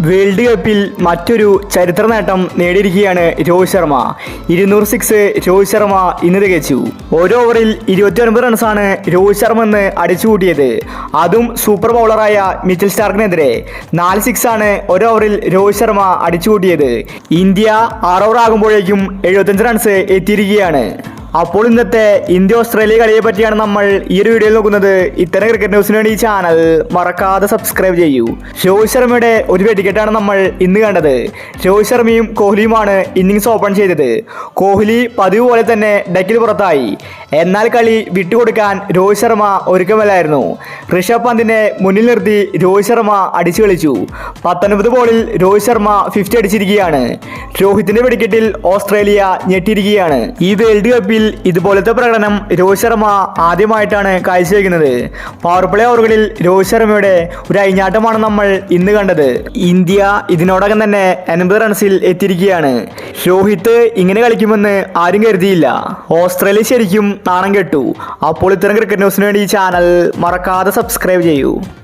World കപ്പിൽ മറ്റൊരു ചരിത്ര നേട്ടം നേടിയിരിക്കുകയാണ് രോഹിത് ശർമ്മ. 200 സിക്സ് രോഹിത് ശർമ്മ ഇന്ന് തികച്ചു. ഓരോ ഓവറിൽ 29 റൺസാണ് രോഹിത് ശർമ്മ ഇന്ന് അടിച്ചുകൂട്ടിയത്. അതും സൂപ്പർ ബൗളറായ മിച്ചൽ സ്റ്റാർക്കിനെതിരെ 4 സിക്സാണ് ഒരു ഓവറിൽ രോഹിത് ശർമ്മ അടിച്ചുകൂട്ടിയത്. ഇന്ത്യ 6 ഓവർ ആകുമ്പോഴേക്കും 75 റൺസ് എത്തിയിരിക്കുകയാണ്. അപ്പോൾ ഇന്നത്തെ ഇന്ത്യ ഓസ്ട്രേലിയ കളിയെ പറ്റിയാണ് നമ്മൾ ഈ ഒരു വീഡിയോയിൽ നോക്കുന്നത്. ഇത്തരം ക്രിക്കറ്റ് ന്യൂസിന് വേണ്ടി ഈ ചാനൽ മറക്കാതെ സബ്സ്ക്രൈബ് ചെയ്യൂ. രോഹിത് ശർമ്മയുടെ ഒരു വെടിക്കെട്ടാണ് നമ്മൾ ഇന്ന് കണ്ടത്. രോഹിത് ശർമ്മയും കോഹ്ലിയുമാണ് ഇന്നിങ്സ് ഓപ്പൺ ചെയ്തത്. കോഹ്ലി പതിവ് പോലെ തന്നെ ഡെക്കിൽ പുറത്തായി. എന്നാൽ കളി വിട്ടുകൊടുക്കാൻ രോഹിത് ശർമ്മ ഒരുക്കമല്ലായിരുന്നു. ഋഷഭ് പന്തിനെ മുന്നിൽ നിർത്തി രോഹിത് ശർമ്മ അടിച്ചു കളിച്ചു. 19 ബോളിൽ രോഹിത് ശർമ്മ 50 അടിച്ചിരിക്കുകയാണ്. രോഹിത്തിന്റെ വെടിക്കെട്ടിൽ ഓസ്ട്രേലിയ ഞെട്ടിയിരിക്കുകയാണ്. ഈ വേൾഡ് കപ്പിൽ ഇതുപോലത്തെ പ്രകടനം രോഹിത് ശർമ്മ ആദ്യമായിട്ടാണ് കാഴ്ചവെക്കുന്നത്. പവർ പ്ലേ ഓവറുകളിൽ രോഹിത് ശർമ്മയുടെ ഒരു അഴിഞ്ഞാട്ടമാണ് നമ്മൾ ഇന്ന് കണ്ടത്. ഇന്ത്യ ഇതിനോടകം തന്നെ 80 റൺസിൽ എത്തിയിരിക്കുകയാണ്. രോഹിത് ഇങ്ങനെ കളിക്കുമെന്ന് ആരും കരുതിയില്ല. ഓസ്ട്രേലിയ ശരിക്കും നാണം കെട്ടു. അപ്പോൾ ഇത്തരം ക്രിക്കറ്റ് ന്യൂസിന് വേണ്ടി ഈ ചാനൽ മറക്കാതെ സബ്സ്ക്രൈബ് ചെയ്യൂ.